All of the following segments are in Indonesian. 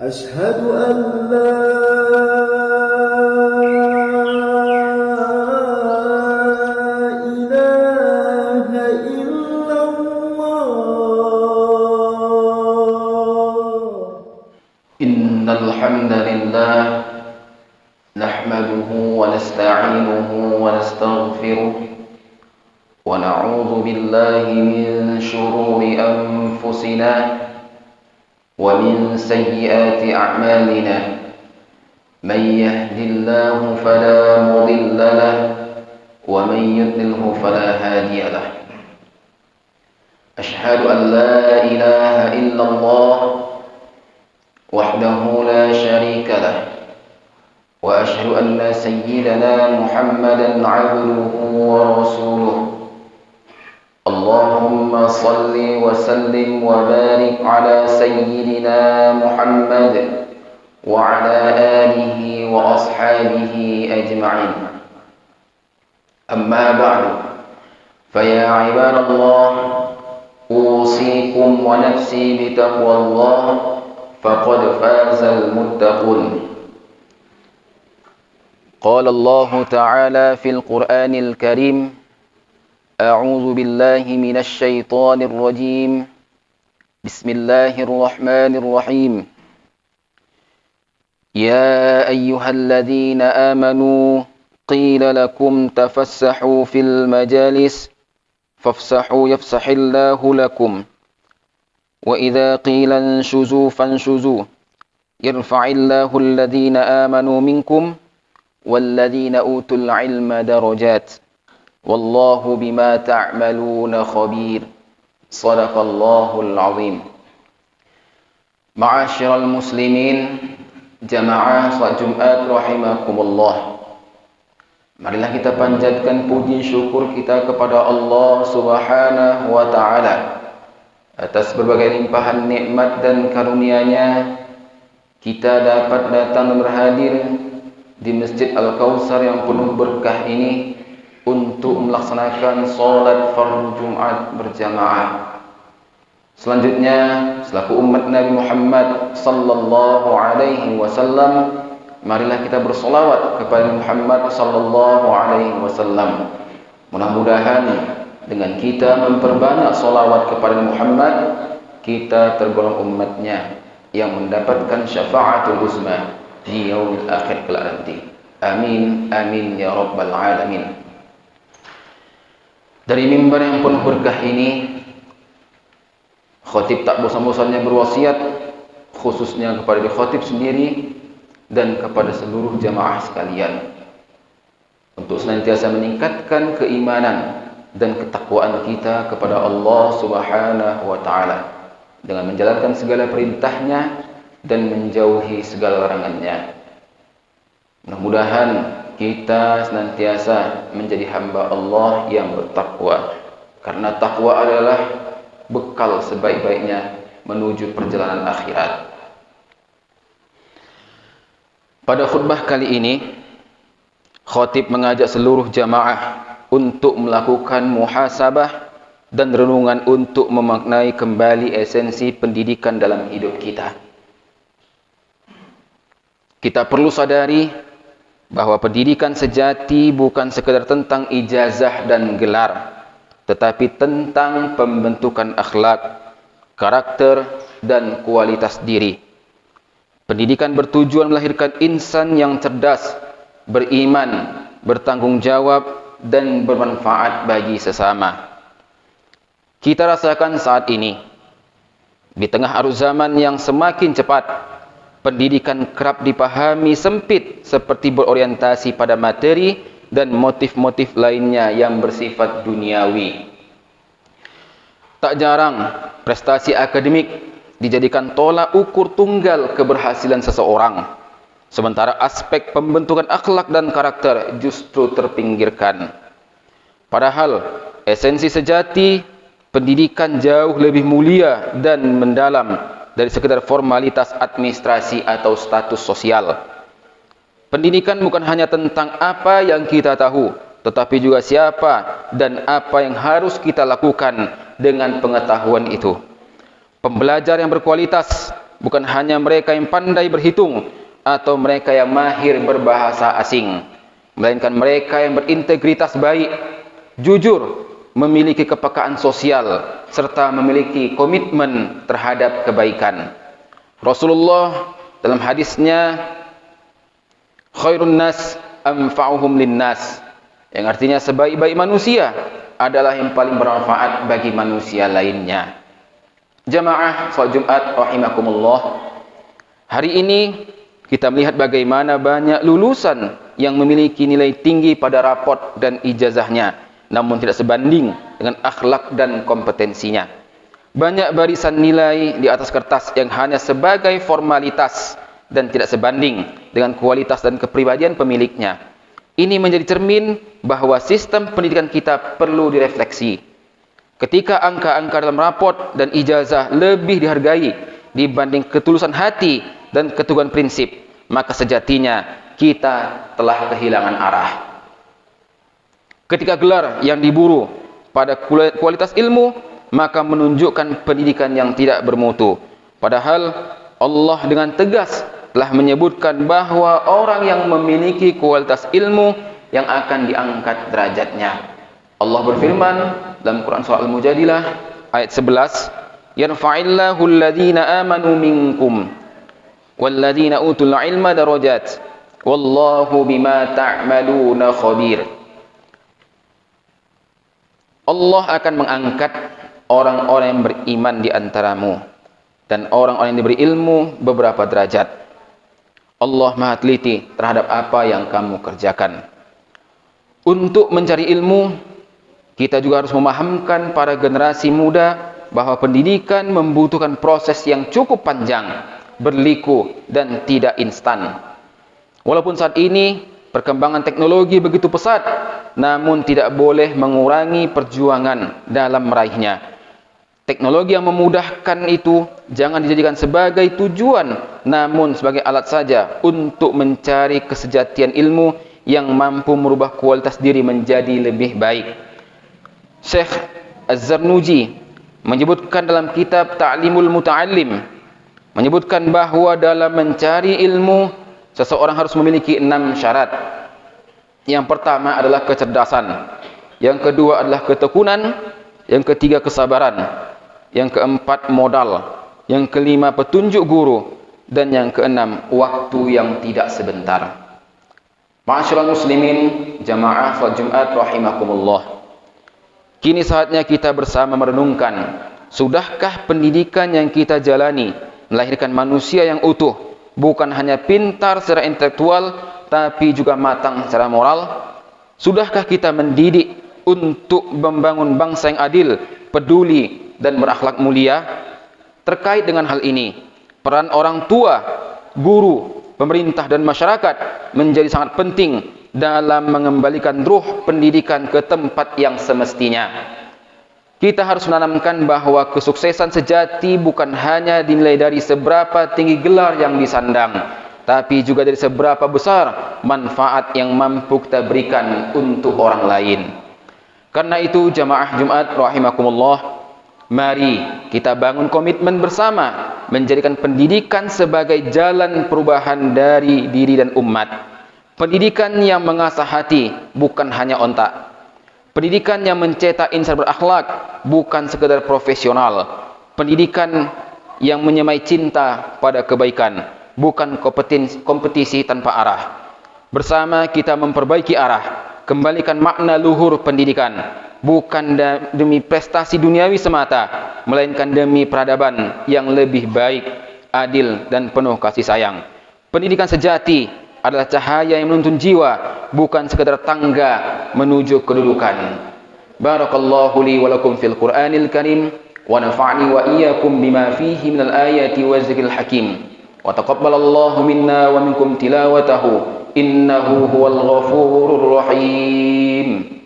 أشهد أن لا إله إلا الله. إن الحمد لله نحمده ونستعينه ونستغفره ونعوذ بالله من شرور أنفسنا ومن سيئات أعمالنا. من يهد الله فلا مضل له ومن يضلل فلا هادي له. أشهد أن لا إله إلا الله وحده لا شريك له وأشهد أن سيدنا محمدا عبده ورسوله. اللهم صل وسلم وبارك على سيدنا محمد وعلى آله وأصحابه أجمعين. أما بعد، فيا عباد الله، أوصيكم ونفسي بتقوى الله فقد فاز المتقون. قال الله تعالى في القرآن الكريم: أعوذ بالله من الشيطان الرجيم. بسم الله الرحمن الرحيم. يا أيها الذين آمنوا قيل لكم تفسحوا في المجالس فافسحوا يفسح الله لكم وإذا قيل انشزوا فانشزوا يرفع الله الذين آمنوا منكم والذين أوتوا العلم درجات والله بما تعملون خبير. صدق الله العظيم. معاشر المسلمين, jamaah salat Jumat rahimakumullah. Marilah kita panjatkan puji syukur kita kepada Allah Subhanahu wa taala atas berbagai limpahan nikmat dan karunia-Nya. Kita dapat datang dan berhadir di Masjid Al-Kautsar yang penuh berkah ini untuk melaksanakan salat fardu Jumat berjamaah. Selanjutnya, selaku umat Nabi Muhammad sallallahu alaihi wasallam, marilah kita bersolawat kepada Muhammad sallallahu alaihi wasallam. Mudah-mudahan dengan kita memperbanyak solawat kepada Muhammad, kita tergolong umatnya yang mendapatkan syafaatul uzma di yaumil akhir kelak nanti. Amin, amin ya rabbal alamin. Dari mimbar yang penuh berkah ini, khatib tak bosan-bosannya berwasiat, khususnya kepada khatib sendiri dan kepada seluruh jamaah sekalian, untuk senantiasa meningkatkan keimanan dan ketakwaan kita kepada Allah Subhanahu wa taala dengan menjalankan segala perintahnya dan menjauhi segala larangannya. Mudah-mudahan kita senantiasa menjadi hamba Allah yang bertakwa, karena takwa adalah bekal sebaik-baiknya menuju perjalanan akhirat. Pada khutbah kali ini, khatib mengajak seluruh jamaah untuk melakukan muhasabah dan renungan untuk memaknai kembali esensi pendidikan dalam hidup kita. Kita perlu sadari bahwa pendidikan sejati bukan sekadar tentang ijazah dan gelar, tetapi tentang pembentukan akhlak, karakter, dan kualitas diri. Pendidikan bertujuan melahirkan insan yang cerdas, beriman, bertanggung jawab, dan bermanfaat bagi sesama. Kita rasakan saat ini, di tengah arus zaman yang semakin cepat, pendidikan kerap dipahami sempit seperti berorientasi pada materi dan motif-motif lainnya yang bersifat duniawi. Tak jarang prestasi akademik dijadikan tolak ukur tunggal keberhasilan seseorang, sementara aspek pembentukan akhlak dan karakter justru terpinggirkan. Padahal esensi sejati pendidikan jauh lebih mulia dan mendalam dari sekedar formalitas administrasi atau status sosial. Pendidikan bukan hanya tentang apa yang kita tahu, tetapi juga siapa dan apa yang harus kita lakukan dengan pengetahuan itu. Pembelajar yang berkualitas bukan hanya mereka yang pandai berhitung atau mereka yang mahir berbahasa asing, melainkan mereka yang berintegritas baik, jujur, memiliki kepekaan sosial, serta memiliki komitmen terhadap kebaikan. Rasulullah dalam hadisnya, khairun nas anfa'uhum linnas, yang artinya sebaik-baik manusia adalah yang paling bermanfaat bagi manusia lainnya. Jamaah salat Jumat rahimakumullah, hari ini kita melihat bagaimana banyak lulusan yang memiliki nilai tinggi pada raport dan ijazahnya, namun tidak sebanding dengan akhlak dan kompetensinya. Banyak barisan nilai di atas kertas yang hanya sebagai formalitas dan tidak sebanding dengan kualitas dan kepribadian pemiliknya. Ini menjadi cermin bahwa sistem pendidikan kita perlu direfleksi. Ketika angka-angka dalam raport dan ijazah lebih dihargai dibanding ketulusan hati dan keteguhan prinsip, maka sejatinya kita telah kehilangan arah. Ketika gelar yang diburu pada kualitas ilmu, maka menunjukkan pendidikan yang tidak bermutu. Padahal Allah dengan tegas telah menyebutkan bahwa orang yang memiliki kualitas ilmu yang akan diangkat derajatnya. Allah berfirman dalam Quran surah Al-Mujadilah ayat 11, "Yarfa'illahu alladhina amanu minkum walladhina utul ilma darajat wallahu bima ta'maluna khabir." Allah akan mengangkat orang-orang yang beriman di antaramu dan orang-orang yang diberi ilmu beberapa derajat. Allah Maha teliti terhadap apa yang kamu kerjakan. Untuk mencari ilmu, kita juga harus memahamkan para generasi muda bahwa pendidikan membutuhkan proses yang cukup panjang, berliku, dan tidak instan. Walaupun saat ini perkembangan teknologi begitu pesat, namun tidak boleh mengurangi perjuangan dalam meraihnya. Teknologi yang memudahkan itu jangan dijadikan sebagai tujuan, namun sebagai alat saja untuk mencari kesejatian ilmu yang mampu merubah kualitas diri menjadi lebih baik. Syekh Az-Zarnuji menyebutkan dalam kitab Ta'limul Muta'allim, menyebutkan bahwa dalam mencari ilmu, seseorang harus memiliki 6 syarat. Yang pertama adalah kecerdasan, yang kedua adalah ketekunan, yang ketiga kesabaran, yang keempat modal, yang kelima petunjuk guru, dan yang keenam waktu yang tidak sebentar. Ma'asyiral muslimin, jamaah salat Jumat rahimakumullah. Kini saatnya kita bersama merenungkan, sudahkah pendidikan yang kita jalani melahirkan manusia yang utuh, bukan hanya pintar secara intelektual, tapi juga matang secara moral? Sudahkah kita mendidik untuk membangun bangsa yang adil, peduli, dan berakhlak mulia? Terkait dengan hal ini, peran orang tua, guru, pemerintah, dan masyarakat menjadi sangat penting dalam mengembalikan ruh pendidikan ke tempat yang semestinya. Kita harus menanamkan bahwa kesuksesan sejati bukan hanya dinilai dari seberapa tinggi gelar yang disandang, tapi juga dari seberapa besar manfaat yang mampu kita berikan untuk orang lain. Karena itu, jamaah Jumat rahimakumullah, mari kita bangun komitmen bersama menjadikan pendidikan sebagai jalan perubahan dari diri dan umat. Pendidikan yang mengasah hati, bukan hanya otak. Pendidikan yang mencetak insan berakhlak, bukan sekedar profesional. Pendidikan yang menyemai cinta pada kebaikan, bukan kompetisi tanpa arah. Bersama kita memperbaiki arah, kembalikan makna luhur pendidikan, bukan demi prestasi duniawi semata, melainkan demi peradaban yang lebih baik, adil, dan penuh kasih sayang. Pendidikan sejati adalah cahaya yang menuntun jiwa, bukan sekedar tangga menuju kedudukan. Barakallahu li wa lakum fil Qur'anil Karim, wa nafa'ni wa iyyakum bima fihi minal ayati wa zikril hakim. Wa taqabbalallahu minna wa minkum tilawatahu, innahu huwal ghafurur rahim.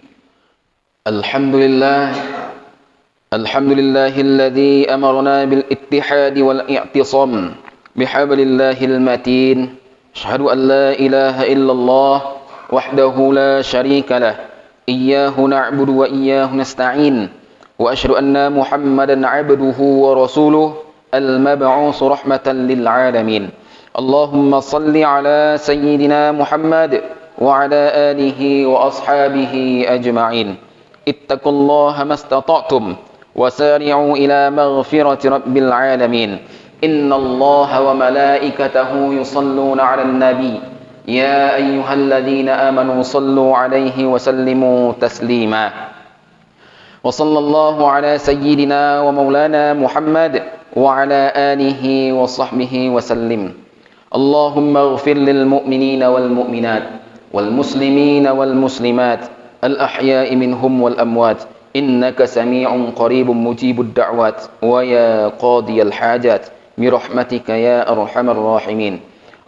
Alhamdulillah, alhamdulillahilladzi amarna bil ittihadi wal i'tisam bihablillahil matin. Asyhadu an la ilaha illallah wahdahu la syarika lah, iyyahu na'budu wa iyyahu nasta'in, wa asyhadu anna Muhammadan 'abduhu wa rasuluh المبعوث رحمة للعالمين. اللهم صل على سيدنا محمد وعلى آله وأصحابه أجمعين. اتقوا الله ما استطعتم وسارعوا إلى مغفرة رب العالمين. إن الله وملائكته يصلون على النبي يا أيها الذين آمنوا صلوا عليه وسلموا تسليما. وصلى الله على سيدنا ومولانا محمد وعلى آله وصحبه وسلم. اللهم اغفر للمؤمنين والمؤمنات والمسلمين والمسلمات الأحياء منهم والأموات إنك سميع قريب مجيب الدعوات ويا قاضي الحاجات برحمتك يا أرحم الراحمين.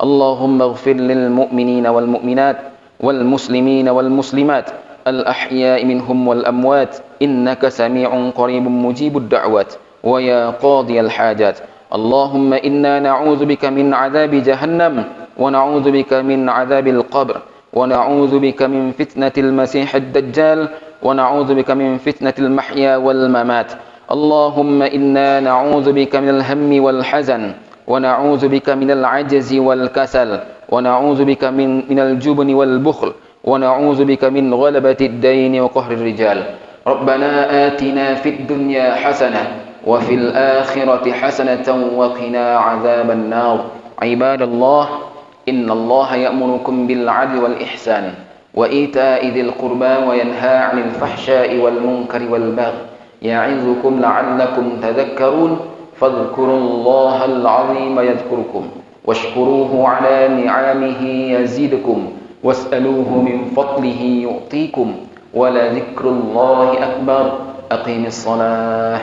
اللهم اغفر للمؤمنين والمؤمنات والمسلمين والمسلمات الأحياء منهم والأموات إنك سميع قريب مجيب الدعوات ويا قاضي الحاجات. اللهم إنا نعوذ بك من عذاب جهنم ونعوذ بك من عذاب القبر ونعوذ بك من فتنة المسيح الدجال ونعوذ بك من فتنة المحيا والممات. اللهم إنا نعوذ بك من الهم والحزن ونعوذ بك من العجز والكسل ونعوذ بك من الجبن والبخل ونعوذ بك من غلبة الدين وقهر الرجال. ربنا آتنا في الدنيا حسنة وفي الآخرة حسنة وقنا عذاب النار. عباد الله، إن الله يأمركم بالعدل والإحسان وإيتاء ذي القربى وينهى عن الفحشاء والمنكر والبغي يعظكم لعلكم تذكرون. فاذكروا الله العظيم يذكركم واشكروه على نعمه يزيدكم واسألوه من فضله يؤتيكم ولذكر الله أكبر. أقيم الصلاة.